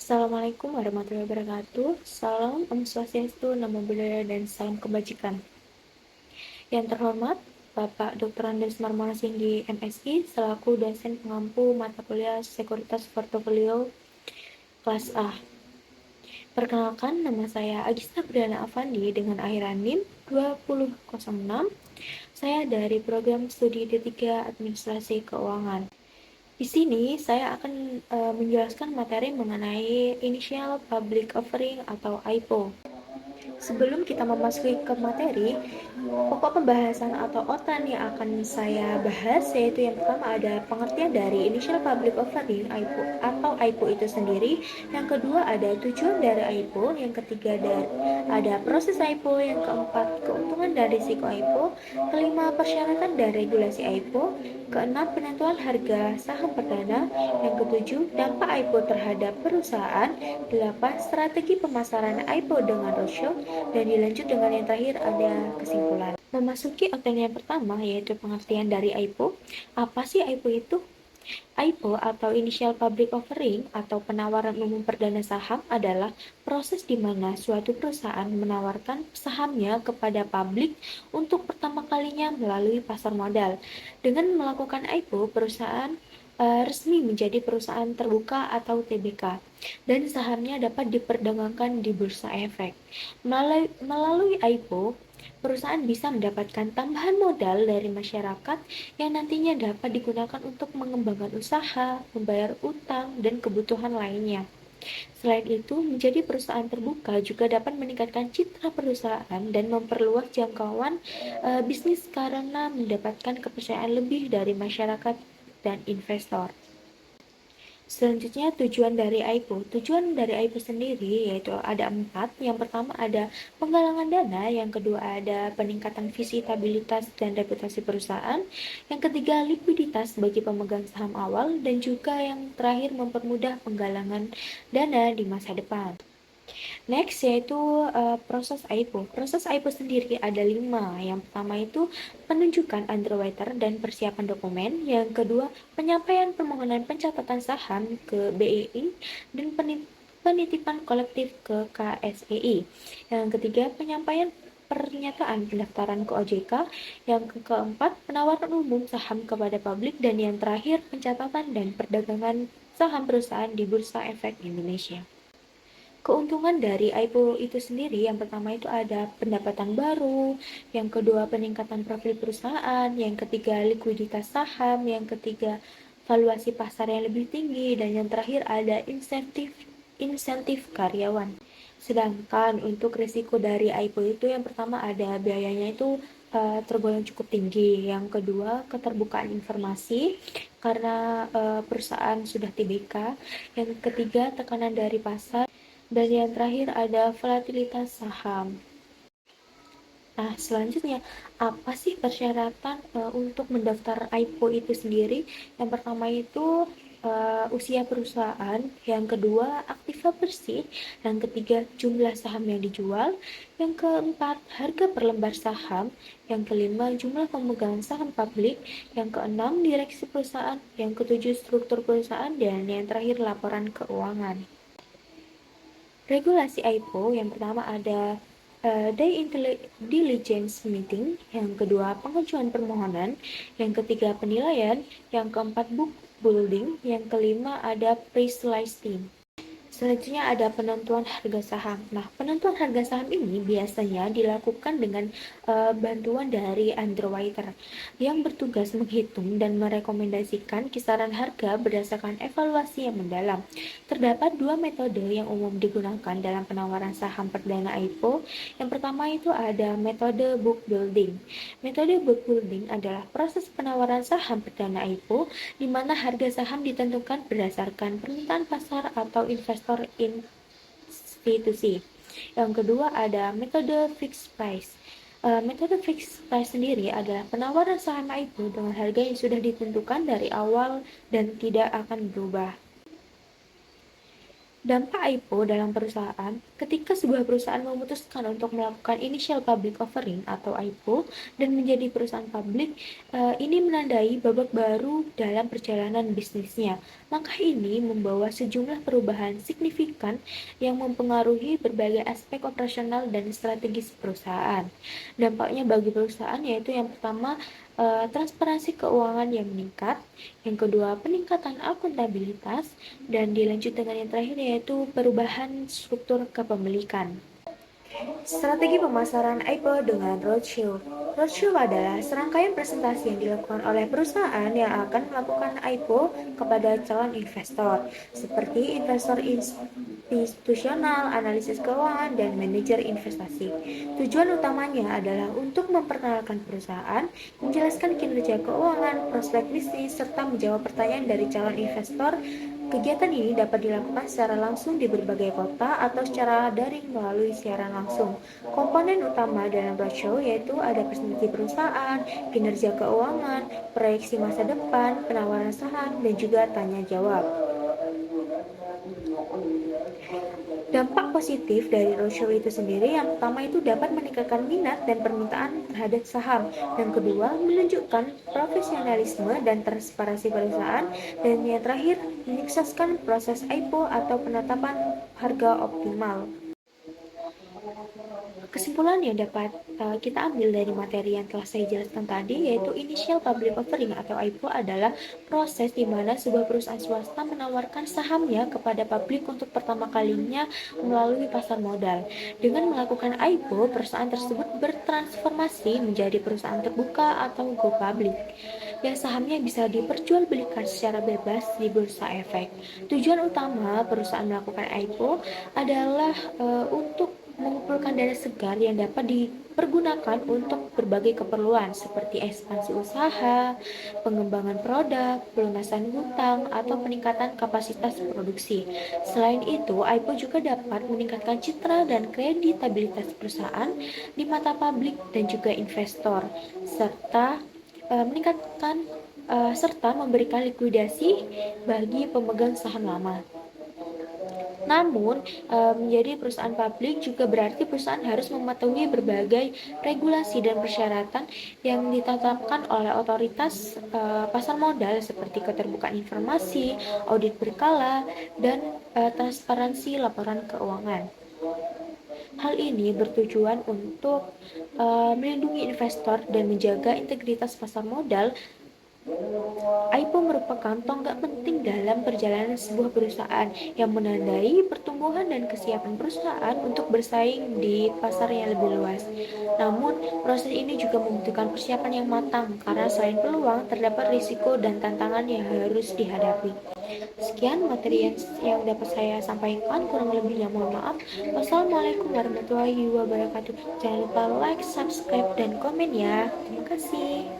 Assalamualaikum warahmatullahi wabarakatuh. Salam Om Swastiastu, Namo Buddhaya, dan salam kebajikan. Yang terhormat, Bapak Dr. Andes Marmono Singgi, MSI, selaku dosen pengampu mata kuliah Sekuritas Portofolio kelas A. Perkenalkan, nama saya Agista Perdana Avandi dengan akhiran NIM 2006. Saya dari program studi D3 Administrasi Keuangan. Di sini saya akan menjelaskan materi mengenai Initial Public Offering atau IPO. Sebelum kita memasuki ke materi, pokok pembahasan atau outline yang akan saya bahas yaitu yang pertama ada pengertian dari Initial Public Offering IPO atau IPO itu sendiri, yang kedua ada tujuan dari IPO, yang ketiga ada proses IPO, yang keempat keuntungan dan risiko IPO, kelima persyaratan dan regulasi IPO, keenam penentuan harga saham perdana, yang ketujuh dampak IPO terhadap perusahaan, delapan strategi pemasaran IPO dengan roadshow, dan dilanjut dengan yang terakhir ada kesimpulan. Memasuki outline yang pertama yaitu pengertian dari IPO. Apa sih IPO itu? IPO atau Initial Public Offering atau penawaran umum perdana saham adalah proses di mana suatu perusahaan menawarkan sahamnya kepada publik untuk pertama kalinya melalui pasar modal. Dengan melakukan IPO, perusahaan resmi menjadi perusahaan terbuka atau TBK dan sahamnya dapat diperdagangkan di bursa efek. Melalui IPO, perusahaan bisa mendapatkan tambahan modal dari masyarakat yang nantinya dapat digunakan untuk mengembangkan usaha, membayar utang, dan kebutuhan lainnya. Selain itu, menjadi perusahaan terbuka juga dapat meningkatkan citra perusahaan dan memperluas jangkauan bisnis karena mendapatkan kepercayaan lebih dari masyarakat dan investor. Selanjutnya tujuan dari IPO. Tujuan dari IPO sendiri yaitu ada 4. Yang pertama ada penggalangan dana, yang kedua ada peningkatan visitabilitas dan reputasi perusahaan, yang ketiga likuiditas bagi pemegang saham awal, dan juga yang terakhir mempermudah penggalangan dana di masa depan. Next yaitu proses IPO. Proses IPO sendiri ada 5. Yang pertama itu penunjukan underwriter dan persiapan dokumen. Yang kedua penyampaian permohonan pencatatan saham ke BEI dan penitipan kolektif ke KSEI. Yang ketiga penyampaian pernyataan pendaftaran ke OJK. Yang keempat penawaran umum saham kepada publik, dan yang terakhir pencatatan dan perdagangan saham perusahaan di Bursa Efek Indonesia. Keuntungan dari IPO itu sendiri, yang pertama itu ada pendapatan baru, yang kedua peningkatan profil perusahaan, yang ketiga likuiditas saham, yang ketiga valuasi pasar yang lebih tinggi, dan yang terakhir ada insentif karyawan. Sedangkan untuk risiko dari IPO itu yang pertama ada biayanya itu tergolong cukup tinggi. Yang kedua keterbukaan informasi karena perusahaan sudah TBK. Yang ketiga tekanan dari pasar. Dan yang terakhir ada volatilitas saham. Nah, selanjutnya apa sih persyaratan untuk mendaftar IPO itu sendiri? Yang pertama itu usia perusahaan, yang kedua aktiva bersih, yang ketiga jumlah saham yang dijual, yang keempat harga per lembar saham, yang kelima jumlah pemegang saham publik, yang keenam direksi perusahaan, yang ketujuh struktur perusahaan, dan yang terakhir laporan keuangan. Regulasi IPO yang pertama ada day diligence meeting, yang kedua pengajuan permohonan, yang ketiga penilaian, yang keempat book building, yang kelima ada price listing. Selanjutnya ada penentuan harga saham. Nah, penentuan harga saham ini biasanya dilakukan dengan bantuan dari underwriter yang bertugas menghitung dan merekomendasikan kisaran harga berdasarkan evaluasi yang mendalam. Terdapat 2 metode yang umum digunakan dalam penawaran saham perdana IPO. Yang pertama itu ada metode book building. Metode book building adalah proses penawaran saham perdana IPO di mana harga saham ditentukan berdasarkan permintaan pasar atau investor institusi. Yang kedua ada metode fixed price. Metode fixed price sendiri adalah penawaran saham IPO dengan harga yang sudah ditentukan dari awal dan tidak akan berubah. Dampak IPO dalam perusahaan, ketika sebuah perusahaan memutuskan untuk melakukan initial public offering atau IPO dan menjadi perusahaan publik, ini menandai babak baru dalam perjalanan bisnisnya. Langkah ini membawa sejumlah perubahan signifikan yang mempengaruhi berbagai aspek operasional dan strategis perusahaan. Dampaknya bagi perusahaan yaitu yang pertama, transparansi keuangan yang meningkat, yang kedua peningkatan akuntabilitas, dan dilanjut dengan yang terakhir yaitu perubahan struktur kepemilikan. Strategi pemasaran IPO dengan roadshow. Roadshow adalah serangkaian presentasi yang dilakukan oleh perusahaan yang akan melakukan IPO kepada calon investor, seperti investor institusional, analisis keuangan, dan manajer investasi. Tujuan utamanya adalah untuk memperkenalkan perusahaan, menjelaskan kinerja keuangan, prospek bisnis, serta menjawab pertanyaan dari calon investor. Kegiatan ini dapat dilakukan secara langsung di berbagai kota atau secara daring melalui siaran langsung. Komponen utama dalam roadshow yaitu ada presentasi perusahaan, kinerja keuangan, proyeksi masa depan, penawaran saham, dan juga tanya jawab. Dampak positif dari roadshow itu sendiri yang pertama itu dapat meningkatkan minat dan permintaan terhadap saham. Yang kedua, menunjukkan profesionalisme dan transparansi perusahaan. Dan yang terakhir, menyukseskan proses IPO atau penetapan harga optimal. Kesimpulan yang dapat kita ambil dari materi yang telah saya jelaskan tadi yaitu initial public offering atau IPO adalah proses di mana sebuah perusahaan swasta menawarkan sahamnya kepada publik untuk pertama kalinya melalui pasar modal. Dengan melakukan IPO, perusahaan tersebut bertransformasi menjadi perusahaan terbuka atau go public yang sahamnya bisa diperjualbelikan secara bebas di bursa efek. Tujuan utama perusahaan melakukan IPO adalah untuk mengumpulkan dana segar yang dapat dipergunakan untuk berbagai keperluan seperti ekspansi usaha, pengembangan produk, pelunasan hutang, atau peningkatan kapasitas produksi. Selain itu, IPO juga dapat meningkatkan citra dan kreditabilitas perusahaan di mata publik dan juga investor, serta memberikan likuidasi bagi pemegang saham lama. Namun, menjadi perusahaan publik juga berarti perusahaan harus mematuhi berbagai regulasi dan persyaratan yang ditetapkan oleh otoritas pasar modal seperti keterbukaan informasi, audit berkala, dan transparansi laporan keuangan. Hal ini bertujuan untuk melindungi investor dan menjaga integritas pasar modal. IPO merupakan tonggak penting dalam perjalanan sebuah perusahaan yang menandai pertumbuhan dan kesiapan perusahaan untuk bersaing di pasar yang lebih luas. Namun, proses ini juga membutuhkan persiapan yang matang karena selain peluang, terdapat risiko dan tantangan yang harus dihadapi. Sekian materi yang dapat saya sampaikan, kurang lebihnya mohon maaf. Wassalamualaikum warahmatullahi wabarakatuh. Jangan lupa like, subscribe, dan komen ya. Terima kasih.